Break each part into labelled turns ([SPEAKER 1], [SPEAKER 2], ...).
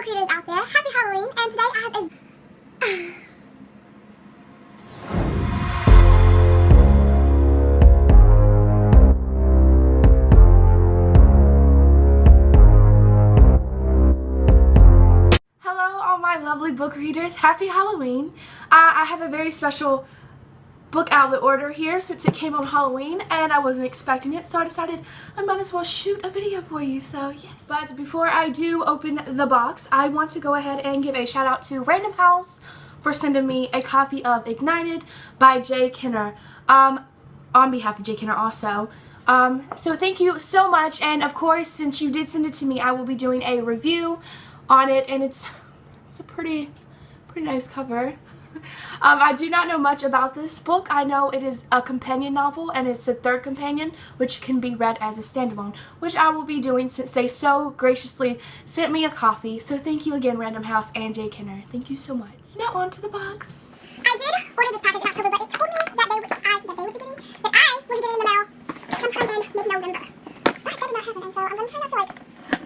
[SPEAKER 1] book readers out there, happy Halloween, and today I have a...
[SPEAKER 2] Hello all my lovely book readers, happy Halloween. I have a very special book outlet order here since it came on Halloween and I wasn't expecting it, so I decided I might as well shoot a video for you, so yes. But before I do open the box, I want to go ahead and give a shout out to Random House for sending me a copy of Ignited by Jay Kenner, on behalf of Jay Kenner also. So thank you so much, and of course since you did send it to me, I will be doing a review on it, and it's a pretty nice cover. I do not know much about this book. I know it is a companion novel and it's a third companion which can be read as a standalone, which I will be doing since they so graciously sent me a copy. So thank you again, Random House and Jay Kenner. Thank you so much. Now on to the box.
[SPEAKER 1] I did order this package in October, but it told me that I would be getting it in the mail sometime in mid-November. But that did not happen, and so I'm going to try not to like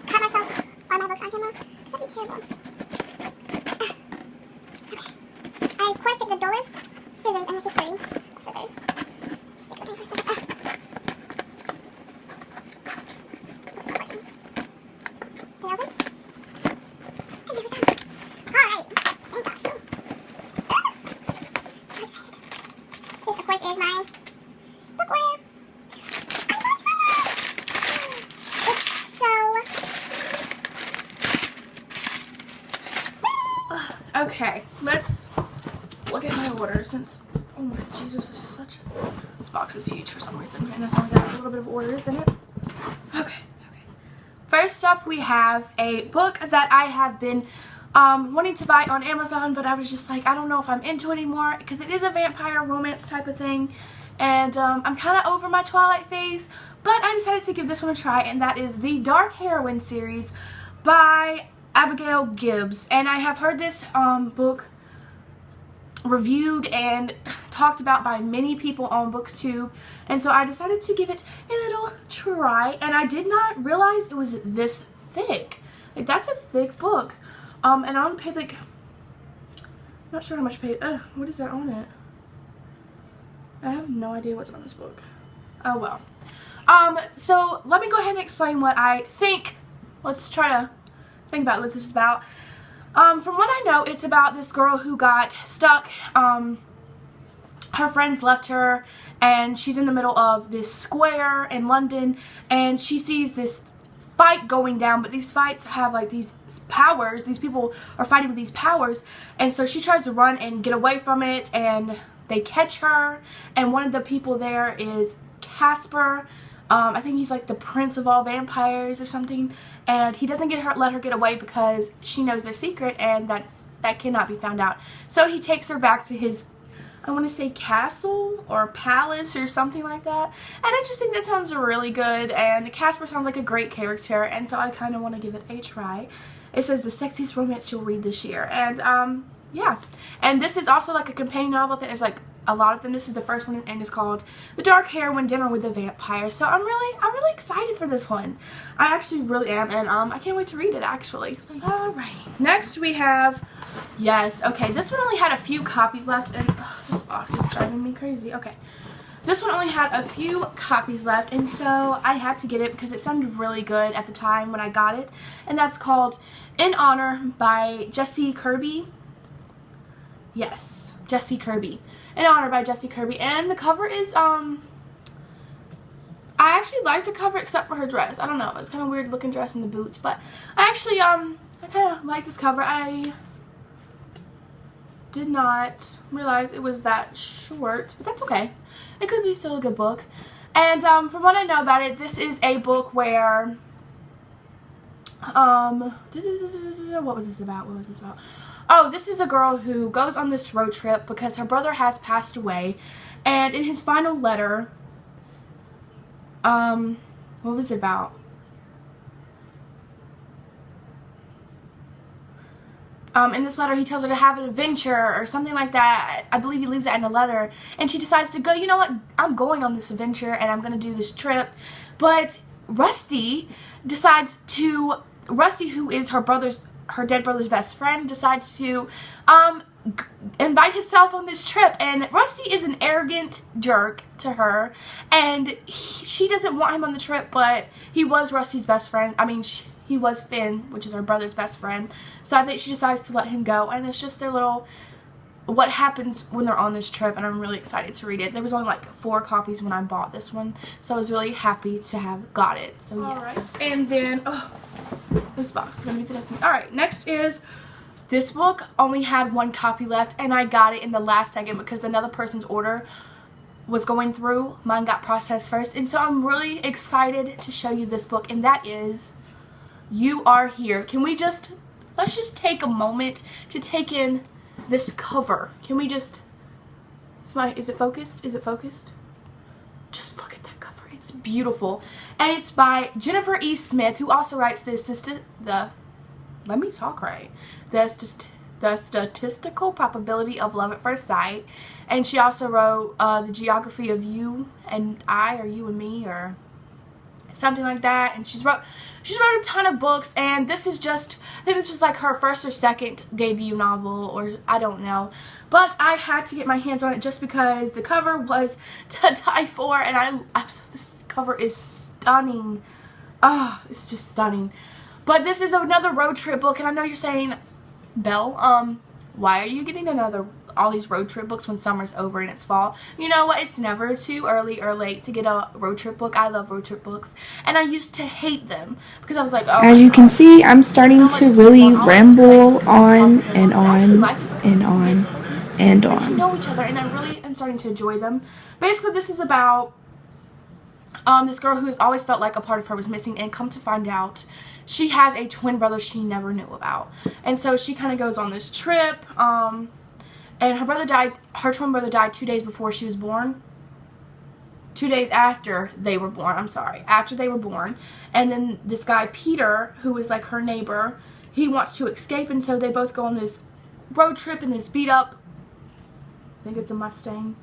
[SPEAKER 1] cut myself or my books on camera. That'd be terrible. I of course picked the dullest scissors in the history of scissors. Stick with me for a second. This is working. Can I open? I never done. Alright. Thank gosh. So excited. This of course is my book order. I'm so excited! It's so...
[SPEAKER 2] Okay, let's look at my order since, oh my Jesus, this box is huge for some reason, and it's only got a little bit of orders in it. Okay. First up, we have a book that I have been wanting to buy on Amazon, but I was just like, I don't know if I'm into it anymore, because it is a vampire romance type of thing, and I'm kind of over my Twilight phase, but I decided to give this one a try, and that is the Dark Heroine series by Abigail Gibbs. And I have heard this book reviewed and talked about by many people on BookTube, and so I decided to give it a little try, and I did not realize it was this thick. Like, that's a thick book. And I only paid like, I'm not sure how much I paid. What is that on it? I have no idea what's on this book. Oh well. So let me go ahead and explain what I think. Let's try to think about what this is about. From what I know, it's about this girl who got stuck. Her friends left her, and she's in the middle of this square in London, and she sees this fight going down, but these fights have like these powers. These people are fighting with these powers, and so she tries to run and get away from it, and they catch her, and one of the people there is Casper. I think he's like the prince of all vampires or something, and he doesn't let her get away because she knows their secret, and that cannot be found out. So he takes her back to his, I want to say castle or palace or something like that, and I just think that sounds really good, and Casper sounds like a great character, and so I kind of want to give it a try. It says the sexiest romance you'll read this year, and yeah, and this is also like a companion novel that there's like a lot of them. This is the first one, and it's called The Dark Heroine Dinner with the Vampire. So I'm really excited for this one. I actually really am, and I can't wait to read it actually. So, alright. Next we have, yes, okay, this one only had a few copies left, and this box is driving me crazy. Okay. This one only had a few copies left, and so I had to get it because it sounded really good at the time when I got it. And that's called In Honor by Jessie Kirby. Yes, Jessie Kirby. In Honor by Jessie Kirby, and the cover is, I actually like the cover except for her dress. I don't know, it's kind of weird looking dress and the boots, but I actually, I kind of like this cover. I did not realize it was that short, but that's okay. It could be still a good book. And, from what I know about it, this is a book where, what was this about? Oh, this is a girl who goes on this road trip because her brother has passed away, and in his final letter, what was it about? In this letter, he tells her to have an adventure or something like that. I believe he leaves that in the letter, and she decides to go, you know what, I'm going on this adventure, and I'm going to do this trip, but Rusty decides to, Rusty, who is her brother's her dead brother's best friend, decides to invite himself on this trip, and Rusty is an arrogant jerk to her, and she doesn't want him on the trip, but he was Rusty's best friend. I mean, he was Finn, which is her brother's best friend, so I think she decides to let him go, and it's just their little, what happens when they're on this trip, and I'm really excited to read it. There was only like 4 copies when I bought this one, so I was really happy to have got it, so yes. Right. And then, oh, this box is going to be the death of me. Alright, next is, this book only had 1 copy left, and I got it in the last second because another person's order was going through. Mine got processed first, and so I'm really excited to show you this book, and that is You Are Here. Can we just, let's just take a moment to take in this cover. Can we just, is it focused? Is it focused? Just look at that cover. It's beautiful. And it's by Jennifer E. Smith, who also writes let me talk right. The Statistical Probability of Love at First Sight. And she also wrote The Geography of You and I, or You and Me, or something like that. And she's wrote a ton of books, and this is just, I think this was like her first or second debut novel, or I don't know. But I had to get my hands on it just because the cover was to die for, and this cover is stunning. Ah, oh, it's just stunning. But this is another road trip book, and I know you're saying, Belle, why are you getting all these road trip books when summer's over and it's fall? You know what? It's never too early or late to get a road trip book. I love road trip books, and I used to hate them because I was like, oh.
[SPEAKER 3] As you can see, I'm starting to really ramble on and on and on and on.
[SPEAKER 2] To know each other, and I really am starting to enjoy them. Basically, this is about this girl who has always felt like a part of her was missing, and come to find out, she has a twin brother she never knew about. And so she kind of goes on this trip, and her twin brother died 2 days before she was born. 2 days after they were born, after they were born. And then this guy, Peter, who is like her neighbor, he wants to escape, and so they both go on this road trip in this beat up, I think it's a Mustang.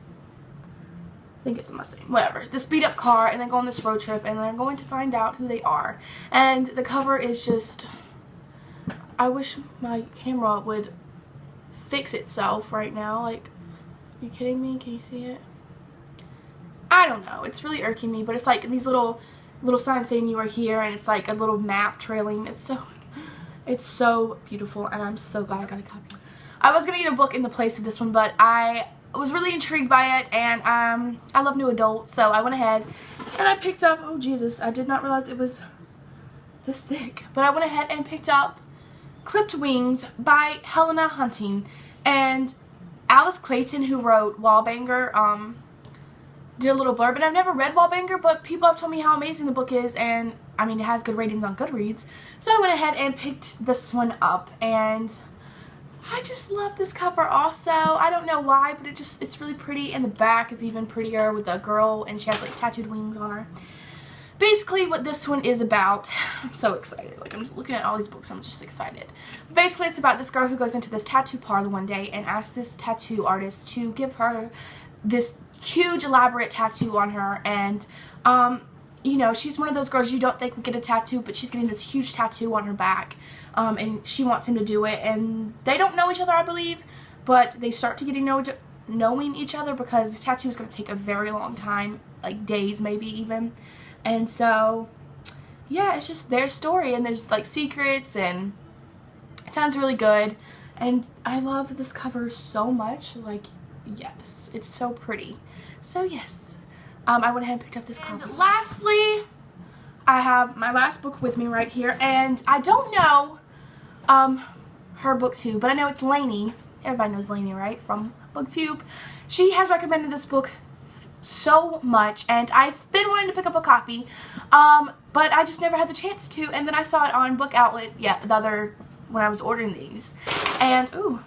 [SPEAKER 2] Whatever. This beat up car, and they go on this road trip, and they're going to find out who they are. And the cover is just, I wish my camera would fix itself right now. Like, are you kidding me? Can you see it? I don't know. It's really irking me, but it's like these little signs saying you are here, and it's like a little map trailing. It's so beautiful, and I'm so glad I got a copy. I was gonna get a book in the place of this one, but I was really intrigued by it, and I love new adults, so I went ahead and I picked up, oh Jesus, I did not realize it was this thick, but I went ahead and picked up Clipped Wings by Helena Hunting. And Alice Clayton, who wrote Wallbanger, did a little blurb, and I've never read Wallbanger, but people have told me how amazing the book is, and I mean, it has good ratings on Goodreads, so I went ahead and picked this one up, and I just love this cover also. I don't know why, but it's really pretty, and the back is even prettier with a girl, and she has like tattooed wings on her. Basically, what this one is about, I'm so excited. Like, I'm just looking at all these books, I'm just excited. Basically, it's about this girl who goes into this tattoo parlor one day and asks this tattoo artist to give her this huge, elaborate tattoo on her. And, you know, she's one of those girls you don't think would get a tattoo, but she's getting this huge tattoo on her back. And she wants him to do it. And they don't know each other, I believe, but they start to knowing each other because this tattoo is going to take a very long time, like days maybe even. And so, yeah, it's just their story, and there's like secrets, and it sounds really good. And I love this cover so much. Like, yes, it's so pretty. So yes, I went ahead and picked up this copy. And lastly, I have my last book with me right here, and I don't know her booktube, but I know it's Lainey. Everybody knows Lainey, right, from booktube. She has recommended this book so much, and I've been wanting to pick up a copy, but I just never had the chance to. And then I saw it on Book Outlet, when I was ordering these, and ooh,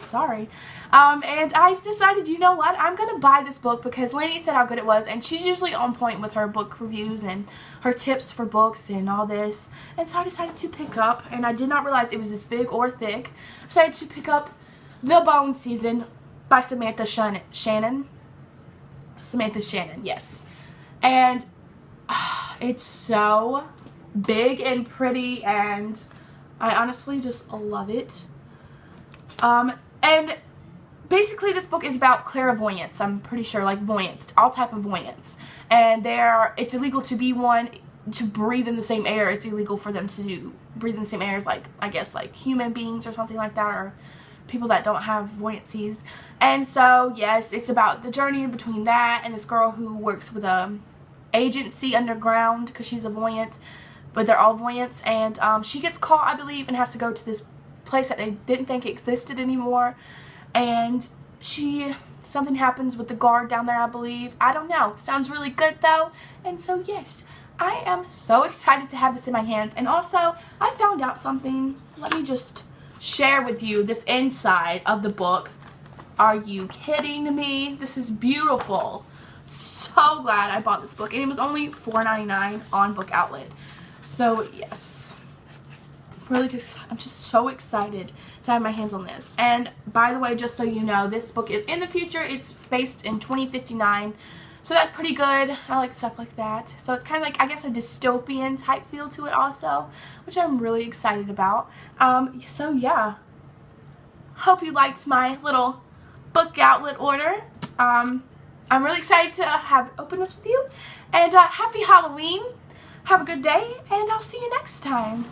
[SPEAKER 2] sorry, and I decided, you know what, I'm gonna buy this book because Lainey said how good it was, and she's usually on point with her book reviews and her tips for books and all this. And so I decided to pick up, and I did not realize it was this big or thick. I decided to pick up The Bone Season by Samantha Shannon, yes. And it's so big and pretty, and I honestly just love it. And basically this book is about clairvoyance. I'm pretty sure, like voyance, all type of voyance. And it's illegal to be one, to breathe in the same air. It's illegal for them to breathe in the same air as, like, I guess, like human beings or something like that, or people that don't have voyancies. And so, yes, it's about the journey between that and this girl who works with a agency underground because she's a voyant, but they're all voyants. And she gets caught, I believe, and has to go to this place that they didn't think existed anymore. And something happens with the guard down there, I believe. I don't know. Sounds really good, though. And so, yes, I am so excited to have this in my hands. And also, I found out something. Let me just share with you this inside of the book. Are you kidding me? This is beautiful. So glad I bought this book. And it was only $4.99 on Book Outlet. So, yes. Really I'm just so excited to have my hands on this. And by the way, just so you know, this book is in the future. It's based in 2059. So that's pretty good. I like stuff like that. So it's kind of like, I guess, a dystopian type feel to it also, which I'm really excited about. So yeah. Hope you liked my little Book Outlet order. I'm really excited to have opened this with you. And happy Halloween. Have a good day, and I'll see you next time.